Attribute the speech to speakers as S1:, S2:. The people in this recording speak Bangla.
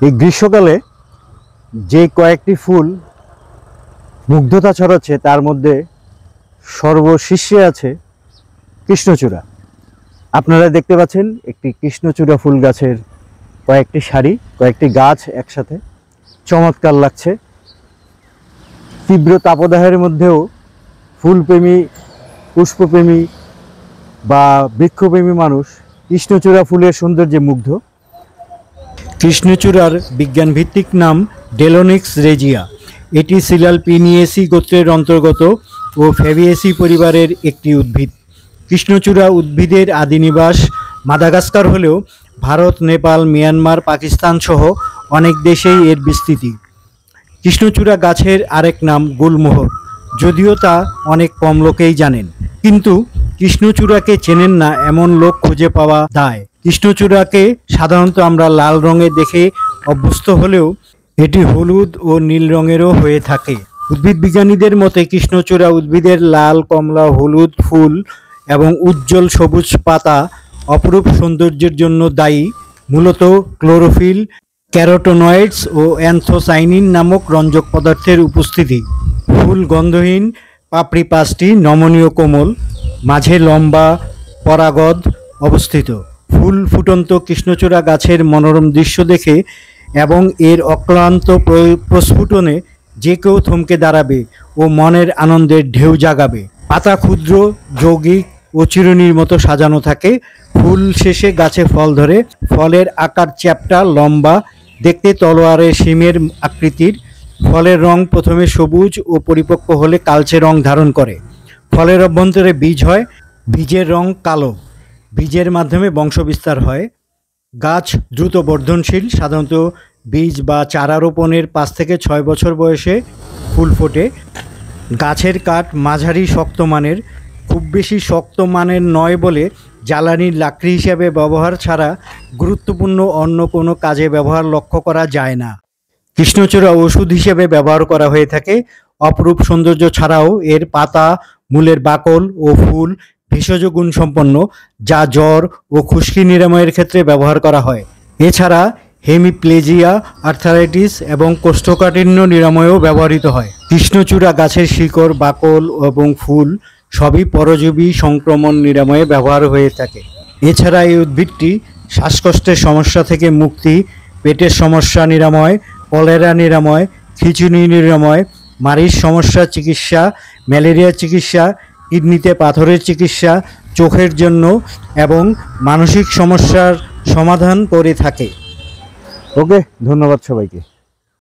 S1: এই গ্রীষ্মকালে যে কয়েকটি ফুল মুগ্ধতা ছড়াচ্ছে তার মধ্যে সর্বশীর্ষে আছে কৃষ্ণচূড়া। আপনারা দেখতে পাচ্ছেন একটি কৃষ্ণচূড়া ফুল গাছের কয়েকটি সারি, কয়েকটি গাছ একসাথে, চমৎকার লাগছে। তীব্র তাপদাহের মধ্যেও ফুলপ্রেমী, পুষ্পপ্রেমী বা বৃক্ষপ্রেমী মানুষ কৃষ্ণচূড়া ফুলের সৌন্দর্যে মুগ্ধ। কৃষ্ণচূড়ার বিজ্ঞানভিত্তিক নাম ডেলোনিক্স রেজিয়া। এটি সিলালপিনিয়েসি গোত্রের অন্তর্গত ও ফ্যাবিয়েসি পরিবারের একটি উদ্ভিদ। কৃষ্ণচূড়া উদ্ভিদের আদিনিবাস মাদাগাস্কার হলেও ভারত, নেপাল, মিয়ানমার, পাকিস্তান সহ অনেক দেশেই এর বিস্তৃতি। কৃষ্ণচূড়া গাছের আরেক নাম গুলমোহর, যদিও তা অনেক কম লোকেই জানেন। কিন্তু কৃষ্ণচূড়াকে চেনেন না এমন লোক খুঁজে পাওয়া দায়। কৃষ্ণচূড়াকে সাধারণত আমরা লাল রঙে দেখে অভ্যস্ত হলেও এটি হলুদ ও নীল রঙেরও হয়ে থাকে। উদ্ভিদ বিজ্ঞানীদের মতে কৃষ্ণচূড়া উদ্ভিদের লাল, কমলা, হলুদ ফুল এবং উজ্জ্বল সবুজ পাতা অপরূপ সৌন্দর্যের জন্য দায়ী। মূলত ক্লোরোফিল, ক্যারোটোনয়েডস ও অ্যান্থোসাইনিন নামক রঞ্জক পদার্থের উপস্থিতি। ফুল গন্ধহীন, পাপড়ি 5টি, নমনীয় কোমল, মাঝে লম্বা পরাগদ অবস্থিত। ফুল ফুটন্ত কৃষ্ণচূড়া গাছের মনোরম দৃশ্য দেখে এবং এর অক্লান্ত প্রস্ফুটনে যে কেউ থমকে দাঁড়াবে ও মনের আনন্দের ঢেউ জাগাবে। পাতা ক্ষুদ্র, যৌগিক ও চিরুনির মতো সাজানো থাকে। ফুল শেষে গাছে ফল ধরে। ফলের আকার চ্যাপ্টা, লম্বা, দেখতে তলোয়ারের শিমের আকৃতির। ফলের রং প্রথমে সবুজ ও পরিপক্ক হলে কালচে রং ধারণ করে। ফলের অভ্যন্তরে বীজ হয়। বীজের রং কালো। বীজের মাধ্যমে বংশবিস্তার হয়। গাছ দ্রুত বর্ধনশীল। সাধারণত বীজ বা চারা রোপণের 5 থেকে 6 বছর বয়সে ফুল ফোটে। গাছের কাঠ মাঝারি শক্ত মানের, খুব বেশি শক্ত মানের নয় বলে জ্বালানির লাকড়ি হিসেবে ব্যবহার ছাড়া গুরুত্বপূর্ণ অন্য কোনো কাজে ব্যবহার লক্ষ্য করা যায় না। কৃষ্ণচূড়া ওষুধ হিসেবে ব্যবহার করা হয়ে থাকে। অপরূপ সৌন্দর্য ছাড়াও এর পাতা, মূলের বাকল ও ফুল ভেষজ গুণ সম্পন্ন, যা জ্বর ও খুশকি নিরাময়ের ক্ষেত্রে ব্যবহার করা হয়। এছাড়া হেমিপ্লেজিয়া, আর্থারাইটিস এবং কোষ্ঠকাঠিন্য নিরাময়েও ব্যবহৃত হয়। কৃষ্ণচূড়া গাছের শিকড়, বাকল এবং ফুল সবই পরজীবী সংক্রমণ নিরাময়ে ব্যবহার হয়ে থাকে। এছাড়া এই উদ্ভিদটি শ্বাসকষ্টের সমস্যা থেকে মুক্তি, পেটের সমস্যা নিরাময়, কলেরা নিরাময়, খিঁচুনি নিরাময়, মাড়ির সমস্যা চিকিৎসা, ম্যালেরিয়া চিকিৎসা, কিডনিতে পাথরের চিকিৎসা, চোখের জন্য এবং মানসিক সমস্যার সমাধান করে থাকে। ওকে, ধন্যবাদ সবাইকে।